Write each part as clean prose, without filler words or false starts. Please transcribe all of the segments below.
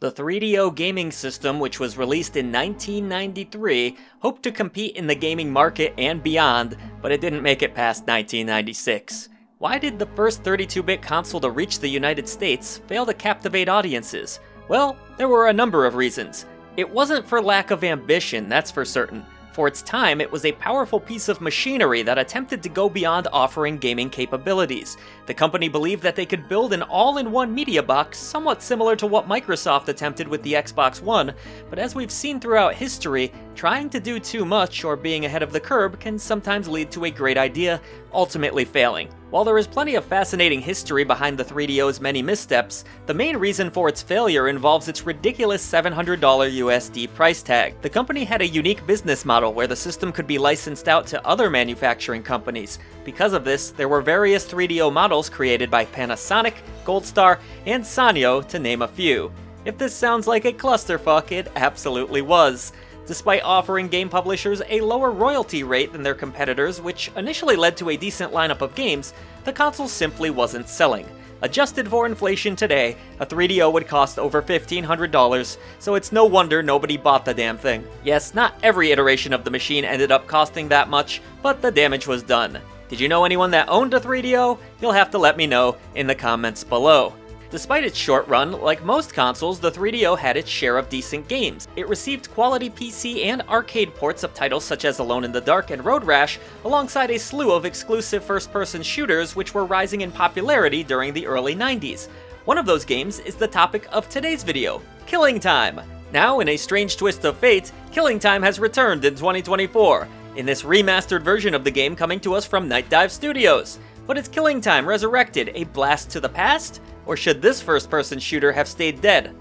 The 3DO gaming system, which was released in 1993, hoped to compete in the gaming market and beyond, but it didn't make it past 1996. Why did the first 32-bit console to reach the United States fail to captivate audiences? Well, there were a number of reasons. It wasn't for lack of ambition, that's for certain. For its time, it was a powerful piece of machinery that attempted to go beyond offering gaming capabilities. The company believed that they could build an all-in-one media box somewhat similar to what Microsoft attempted with the Xbox One, but as we've seen throughout history, trying to do too much or being ahead of the curve can sometimes lead to a great idea, ultimately failing. While there is plenty of fascinating history behind the 3DO's many missteps, the main reason for its failure involves its ridiculous $700 USD price tag. The company had a unique business model where the system could be licensed out to other manufacturing companies. Because of this, there were various 3DO models created by Panasonic, Goldstar, and Sanyo, to name a few. If this sounds like a clusterfuck, it absolutely was. Despite offering game publishers a lower royalty rate than their competitors, which initially led to a decent lineup of games, the console simply wasn't selling. Adjusted for inflation today, a 3DO would cost over $1,500, so it's no wonder nobody bought the damn thing. Yes, not every iteration of the machine ended up costing that much, but the damage was done. Did you know anyone that owned a 3DO? You'll have to let me know in the comments below. Despite its short run, like most consoles, the 3DO had its share of decent games. It received quality PC and arcade ports of titles such as Alone in the Dark and Road Rash, alongside a slew of exclusive first-person shooters which were rising in popularity during the early 90s. One of those games is the topic of today's video, Killing Time. Now, in a strange twist of fate, Killing Time has returned in 2024, in this remastered version of the game coming to us from Night Dive Studios. But is Killing Time Resurrected a blast to the past? Or should this first-person shooter have stayed dead?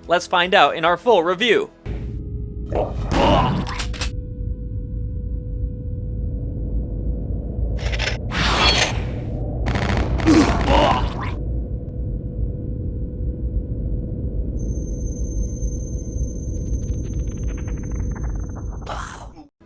Let's find out in our full review.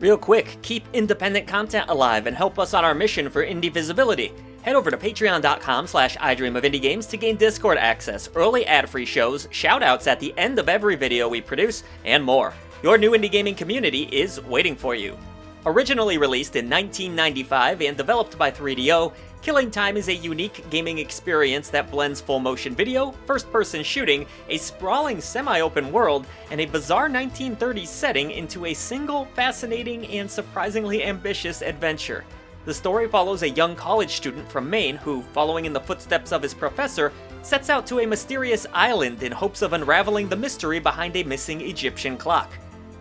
Real quick, keep independent content alive and help us on our mission for indie visibility. Head over to patreon.com/idreamofindiegames to gain Discord access, early ad-free shows, shoutouts at the end of every video we produce, and more. Your new indie gaming community is waiting for you. Originally released in 1995 and developed by 3DO, Killing Time is a unique gaming experience that blends full-motion video, first-person shooting, a sprawling semi-open world, and a bizarre 1930s setting into a single, fascinating, and surprisingly ambitious adventure. The story follows a young college student from Maine who, following in the footsteps of his professor, sets out to a mysterious island in hopes of unraveling the mystery behind a missing Egyptian clock.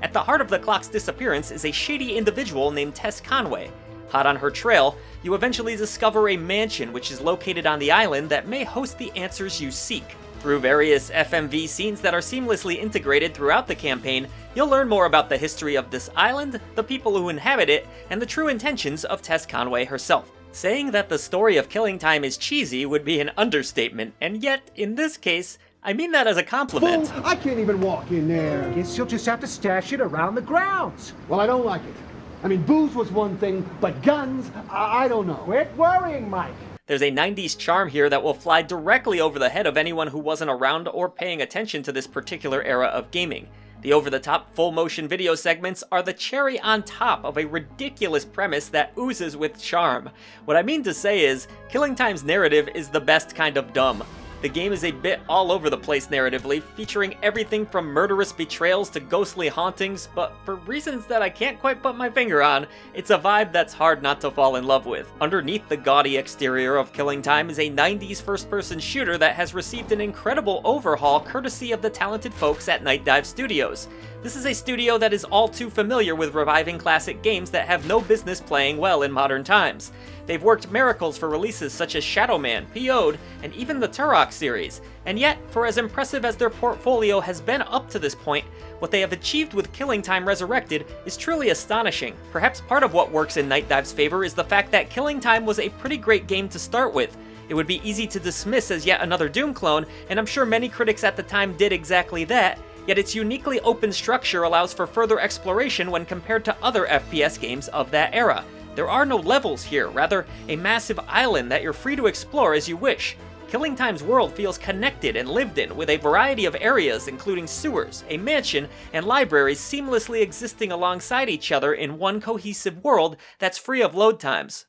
At the heart of the clock's disappearance is a shady individual named Tess Conway. Hot on her trail, you eventually discover a mansion which is located on the island that may host the answers you seek. Through various FMV scenes that are seamlessly integrated throughout the campaign, you'll learn more about the history of this island, the people who inhabit it, and the true intentions of Tess Conway herself. Saying that the story of Killing Time is cheesy would be an understatement, and yet, in this case, I mean that as a compliment. Fool, I can't even walk in there. Guess you'll just have to stash it around the grounds. Well, I don't like it. I mean, booze was one thing, but guns, I don't know. Quit worrying, Mike. There's a 90s charm here that will fly directly over the head of anyone who wasn't around or paying attention to this particular era of gaming. The over-the-top full-motion video segments are the cherry on top of a ridiculous premise that oozes with charm. What I mean to say is, Killing Time's narrative is the best kind of dumb. The game is a bit all over the place narratively, featuring everything from murderous betrayals to ghostly hauntings, but for reasons that I can't quite put my finger on, it's a vibe that's hard not to fall in love with. Underneath the gaudy exterior of Killing Time is a 90s first-person shooter that has received an incredible overhaul courtesy of the talented folks at Night Dive Studios. This is a studio that is all too familiar with reviving classic games that have no business playing well in modern times. They've worked miracles for releases such as Shadow Man, PO'd, and even the Turok series, and yet, for as impressive as their portfolio has been up to this point, what they have achieved with Killing Time Resurrected is truly astonishing. Perhaps part of what works in Night Dive's favor is the fact that Killing Time was a pretty great game to start with. It would be easy to dismiss as yet another Doom clone, and I'm sure many critics at the time did exactly that, yet its uniquely open structure allows for further exploration when compared to other FPS games of that era. There are no levels here, rather a massive island that you're free to explore as you wish. Killing Time's world feels connected and lived in, with a variety of areas including sewers, a mansion, and libraries seamlessly existing alongside each other in one cohesive world that's free of load times.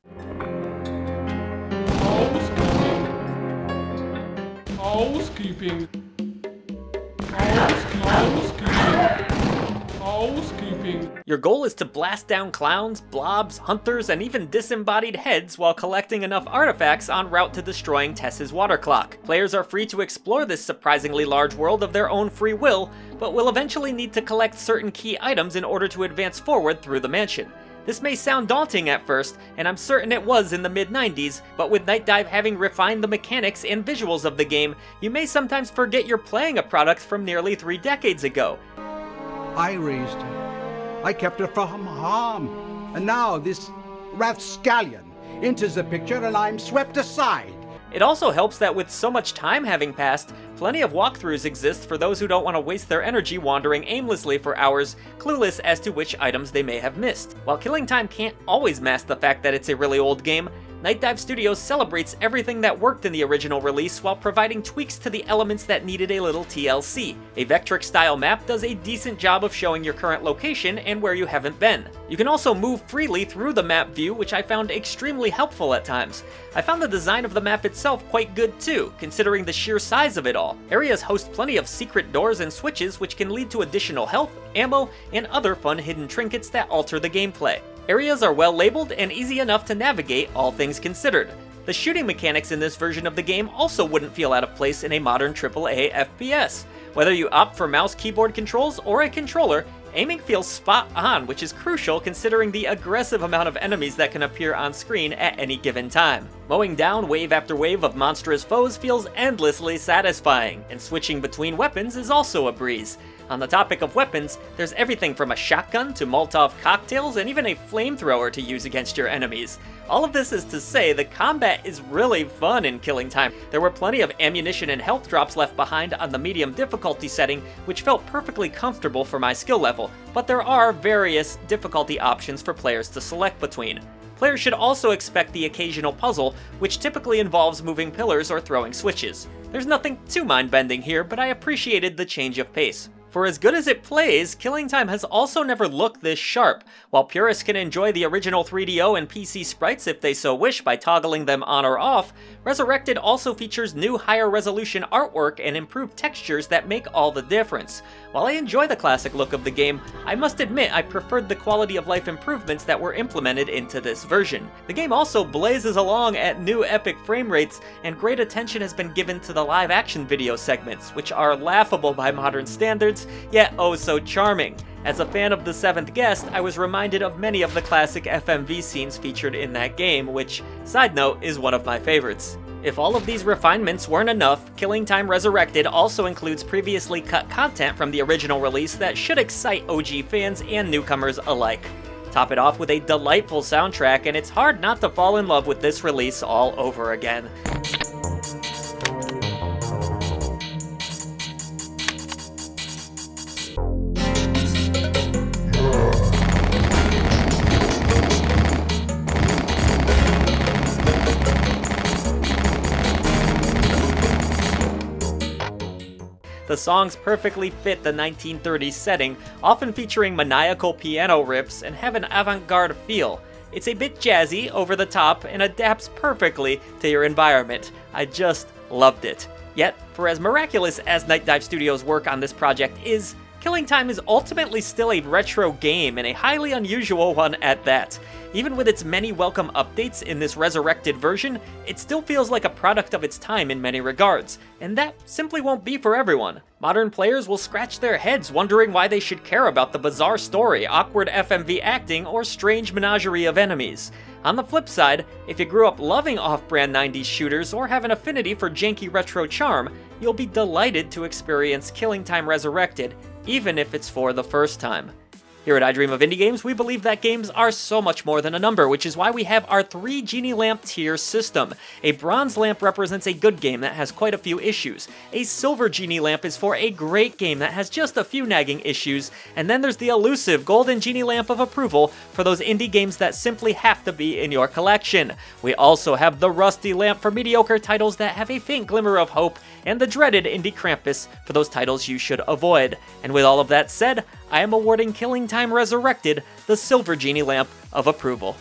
Housekeeping. Your goal is to blast down clowns, blobs, hunters, and even disembodied heads while collecting enough artifacts en route to destroying Tess's water clock. Players are free to explore this surprisingly large world of their own free will, but will eventually need to collect certain key items in order to advance forward through the mansion. This may sound daunting at first, and I'm certain it was in the mid-90s, but with Night Dive having refined the mechanics and visuals of the game, you may sometimes forget you're playing a product from nearly 3 decades ago. I raised her. I kept her from harm. And now this rapscallion enters the picture and I'm swept aside. It also helps that with so much time having passed, plenty of walkthroughs exist for those who don't want to waste their energy wandering aimlessly for hours, clueless as to which items they may have missed. While Killing Time can't always mask the fact that it's a really old game, Night Dive Studios celebrates everything that worked in the original release while providing tweaks to the elements that needed a little TLC. A Vectric-style map does a decent job of showing your current location and where you haven't been. You can also move freely through the map view, which I found extremely helpful at times. I found the design of the map itself quite good too, considering the sheer size of it all. Areas host plenty of secret doors and switches which can lead to additional health, ammo, and other fun hidden trinkets that alter the gameplay. Areas are well labeled and easy enough to navigate, all things considered. The shooting mechanics in this version of the game also wouldn't feel out of place in a modern AAA FPS. Whether you opt for mouse keyboard controls or a controller, aiming feels spot on, which is crucial considering the aggressive amount of enemies that can appear on screen at any given time. Mowing down wave after wave of monstrous foes feels endlessly satisfying, and switching between weapons is also a breeze. On the topic of weapons, there's everything from a shotgun to Molotov cocktails and even a flamethrower to use against your enemies. All of this is to say the combat is really fun in Killing Time. There were plenty of ammunition and health drops left behind on the medium difficulty setting, which felt perfectly comfortable for my skill level, but there are various difficulty options for players to select between. Players should also expect the occasional puzzle, which typically involves moving pillars or throwing switches. There's nothing too mind-bending here, but I appreciated the change of pace. For as good as it plays, Killing Time has also never looked this sharp. While purists can enjoy the original 3DO and PC sprites if they so wish by toggling them on or off, Resurrected also features new higher resolution artwork and improved textures that make all the difference. While I enjoy the classic look of the game, I must admit I preferred the quality of life improvements that were implemented into this version. The game also blazes along at new epic frame rates, and great attention has been given to the live action video segments, which are laughable by modern standards, yet oh so charming. As a fan of The Seventh Guest, I was reminded of many of the classic FMV scenes featured in that game, which, side note, is one of my favorites. If all of these refinements weren't enough, Killing Time Resurrected also includes previously cut content from the original release that should excite OG fans and newcomers alike. Top it off with a delightful soundtrack, and it's hard not to fall in love with this release all over again. The songs perfectly fit the 1930s setting, often featuring maniacal piano riffs and have an avant-garde feel. It's a bit jazzy, over the top, and adapts perfectly to your environment. I just loved it. Yet, for as miraculous as Night Dive Studios' work on this project is, Killing Time is ultimately still a retro game, and a highly unusual one at that. Even with its many welcome updates in this resurrected version, it still feels like a product of its time in many regards, and that simply won't be for everyone. Modern players will scratch their heads wondering why they should care about the bizarre story, awkward FMV acting, or strange menagerie of enemies. On the flip side, if you grew up loving off-brand 90s shooters or have an affinity for janky retro charm, you'll be delighted to experience Killing Time Resurrected, even if it's for the first time. Here at I Dream of Indie Games, we believe that games are so much more than a number, which is why we have our 3 Genie Lamp tier system. A bronze lamp represents a good game that has quite a few issues. A silver Genie Lamp is for a great game that has just a few nagging issues, and then there's the elusive golden Genie Lamp of approval for those indie games that simply have to be in your collection. We also have the rusty lamp for mediocre titles that have a faint glimmer of hope, and the dreaded indie Krampus for those titles you should avoid. And with all of that said, I am awarding Killing Time Resurrected the silver Genie Lamp of approval.